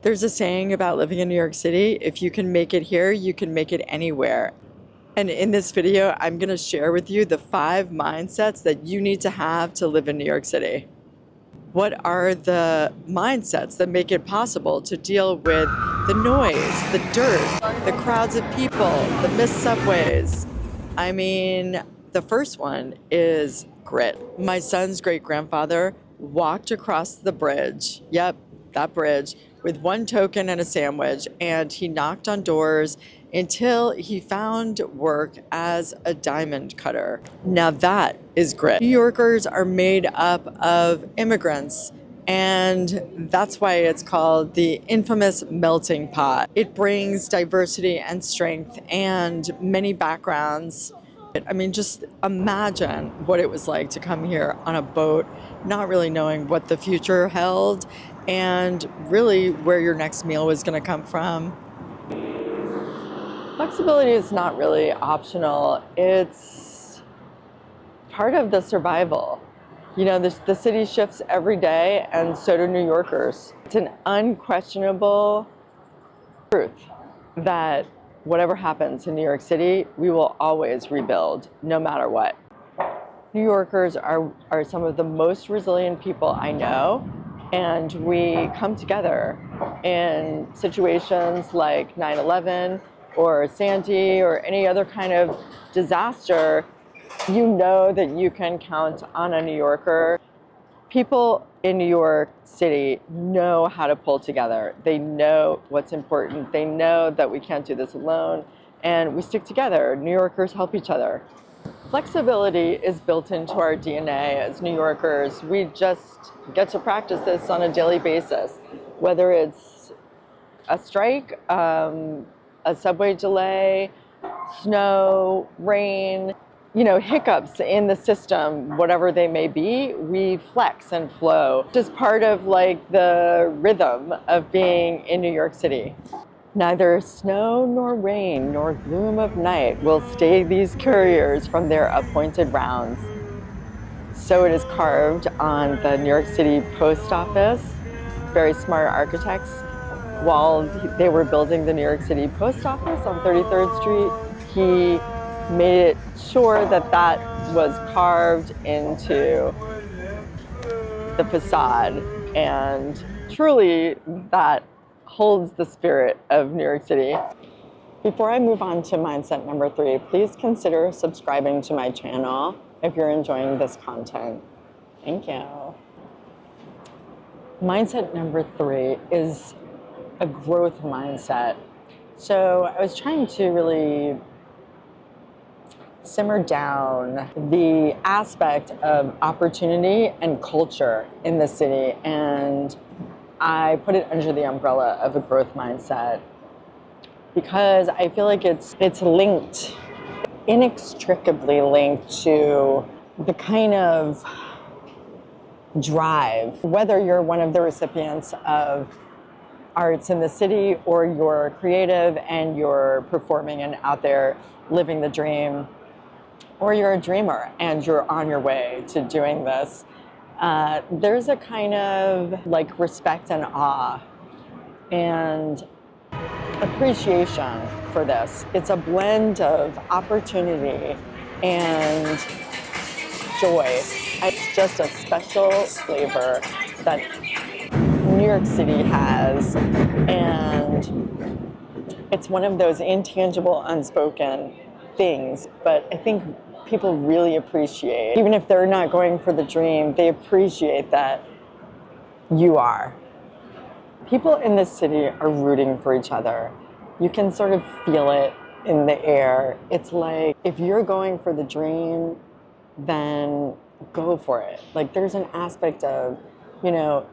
There's a saying about living in New York City: if you can make it here, you can make it anywhere. And in this video, I'm going to share with you the 5 mindsets that you need to have to live in New York City. What are the mindsets that make it possible to deal with the noise, the dirt, the crowds of people, the missed subways? I mean, the first one is grit. My son's great-grandfather walked across the bridge, yep, that bridge, with 1 token and a sandwich, and he knocked on doors until he found work as a diamond cutter. Now that is grit. New Yorkers are made up of immigrants, and that's why it's called the infamous melting pot. It brings diversity and strength and many backgrounds. I mean, just imagine what it was like to come here on a boat, not really knowing what the future held and really where your next meal was going to come from. Flexibility is not really optional. It's part of the survival. You know, the city shifts every day, and so do New Yorkers. It's an unquestionable truth that whatever happens in New York City, we will always rebuild, no matter what. New Yorkers are some of the most resilient people I know, and we come together in situations like 9/11 or Sandy or any other kind of disaster. You know that you can count on a New Yorker. People in New York City know how to pull together. They know what's important. They know that we can't do this alone, and we stick together. New Yorkers help each other. Flexibility is built into our DNA as New Yorkers. We just get to practice this on a daily basis, whether it's a strike, a subway delay, snow, rain, you know, hiccups in the system, whatever they may be, we flex and flow. Just part of like the rhythm of being in New York City. Neither snow nor rain nor gloom of night will stay these couriers from their appointed rounds. So it is carved on the New York City post office. Very smart architects. While they were building the New York City post office on 33rd Street, he made it sure that that was carved into the facade, and truly that holds the spirit of New York City. Before I move on to mindset number 3, please consider subscribing to my channel if you're enjoying this content. Thank you. Mindset number 3 is a growth mindset. So I was trying to really simmer down the aspect of opportunity and culture in the city, and I put it under the umbrella of a growth mindset because I feel like it's linked, inextricably linked to the kind of drive, whether you're one of the recipients of arts in the city or you're creative and you're performing and out there living the dream, or you're a dreamer and you're on your way to doing this. There's a kind of like respect and awe and appreciation for this. It's a blend of opportunity and joy. It's just a special flavor that New York City has, and it's one of those intangible, unspoken things, but I think people really appreciate, even if they're not going for the dream, they appreciate that you are. People in this city are rooting for each other. You can sort of feel it in the air. It's like, if you're going for the dream, then go for it. Like, there's an aspect of, you know,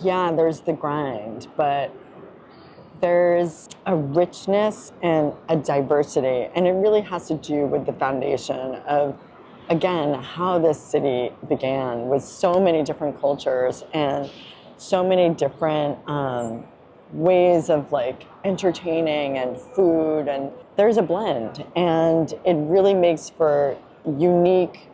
yeah, there's the grind, but there's a richness and a diversity, and it really has to do with the foundation of, again, how this city began with so many different cultures and so many different ways of like entertaining and food, and there's a blend, and it really makes for unique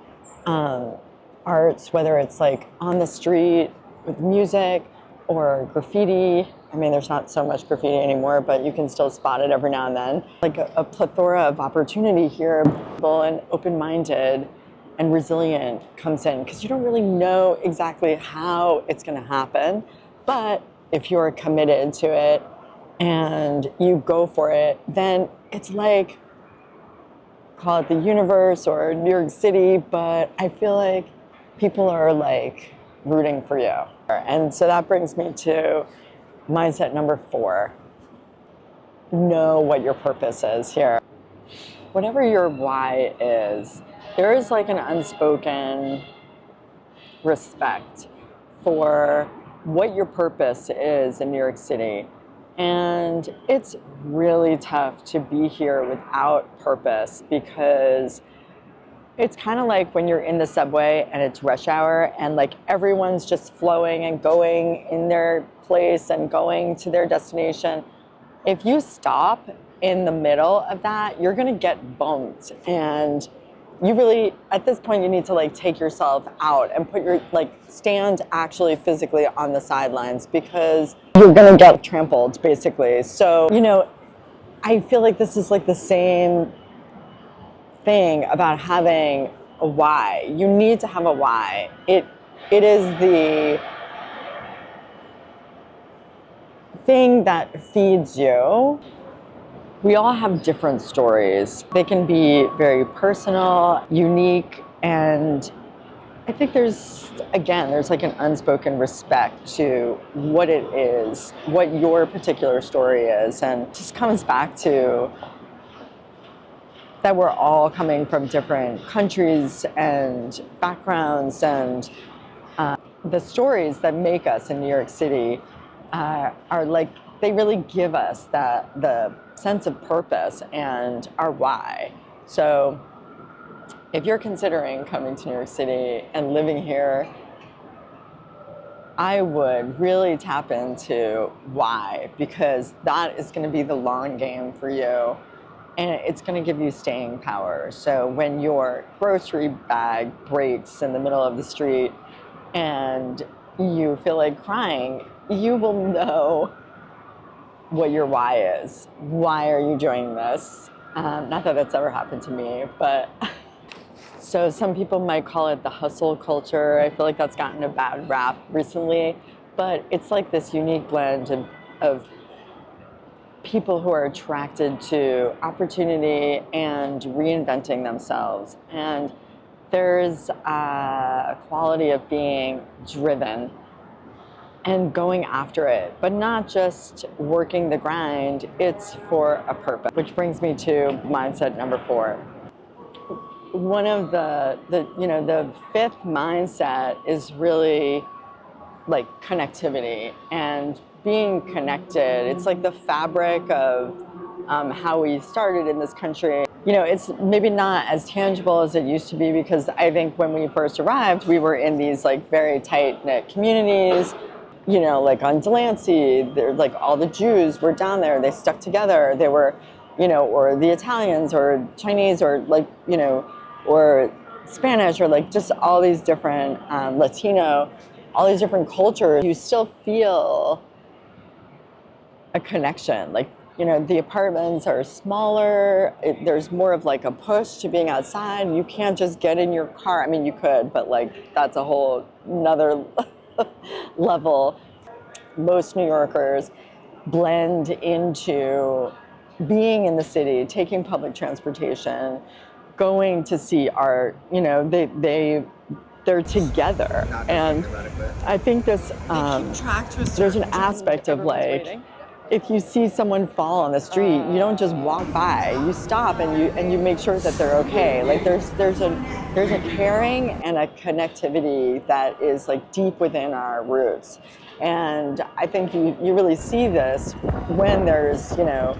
arts, whether it's like on the street with music or graffiti I mean, there's not so much graffiti anymore, but you can still spot it every now and then. Like a plethora of opportunity here, and open-minded and resilient comes in, because you don't really know exactly how it's going to happen. But if you're committed to it and you go for it, then it's like, call it the universe or New York City, but I feel like people are like rooting for you. And so that brings me to mindset number 4. Know what your purpose is here. Whatever your why is, there is like an unspoken respect for what your purpose is in New York City. And it's really tough to be here without purpose, because it's kind of like when you're in the subway and it's rush hour and like everyone's just flowing and going in their place and going to their destination. If you stop in the middle of that, you're going to get bumped. And you really, at this point, you need to like take yourself out and put your, like, stand actually physically on the sidelines, because you're going to get trampled basically. So, you know, I feel like this is like the same thing about having a why. You need to have a why. It is the thing that feeds you. We all have different stories. They can be very personal, unique, and I think there's like an unspoken respect to what it is, what your particular story is, and it just comes back to that we're all coming from different countries and backgrounds, and the stories that make us in New York City are like, they really give us the sense of purpose and our why. So if you're considering coming to New York City and living here, I would really tap into why, because that is going to be the long game for you, and it's going to give you staying power. So when your grocery bag breaks in the middle of the street and you feel like crying, you will know what your why is. Why are you doing this? Not that that's ever happened to me, but so some people might call it the hustle culture. I feel like that's gotten a bad rap recently, but it's like this unique blend of people who are attracted to opportunity and reinventing themselves. And there's a quality of being driven and going after it, but not just working the grind. It's for a purpose, which brings me to mindset number 4. One of the 5th mindset is really like connectivity and being connected. It's like the fabric of how we started in this country. You know, it's maybe not as tangible as it used to be, because I think when we first arrived, we were in these like very tight-knit communities. You know, like on Delancey, they're like all the Jews were down there. They stuck together. They were, you know, or the Italians or Chinese or like, you know, or Spanish, or like just all these different Latino, all these different cultures. You still feel a connection. Like, you know, the apartments are smaller. There's more of like a push to being outside. You can't just get in your car. I mean, you could, but like that's a whole another level. Most New Yorkers blend into being in the city, taking public transportation, going to see art. You know, they're together, and I think this there's an aspect of like, if you see someone fall on the street, you don't just walk by. You stop and you make sure that they're okay. Like there's a caring and a connectivity that is like deep within our roots. And I think you really see this when there's, you know,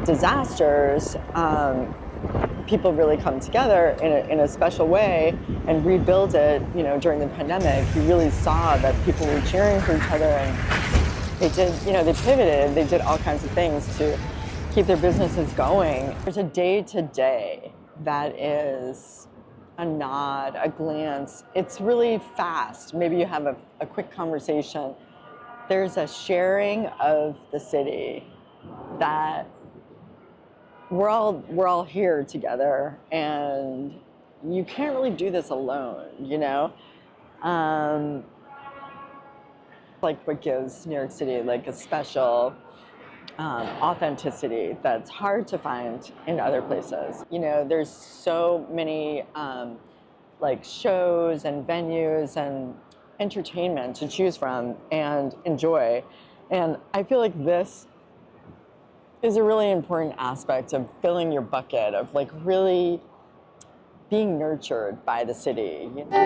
disasters. People really come together in a special way and rebuild it. You know, during the pandemic, you really saw that people were cheering for each other, and they did, you know, they pivoted, they did all kinds of things to keep their businesses going. There's a day-to-day that is a nod, a glance. It's really fast. Maybe you have a quick conversation, there's a sharing of the city that we're all here together, and you can't really do this alone, you know? Like what gives New York City like a special authenticity that's hard to find in other places. You know, there's so many like shows and venues and entertainment to choose from and enjoy. And I feel like this is a really important aspect of filling your bucket, of like really being nurtured by the city. You know?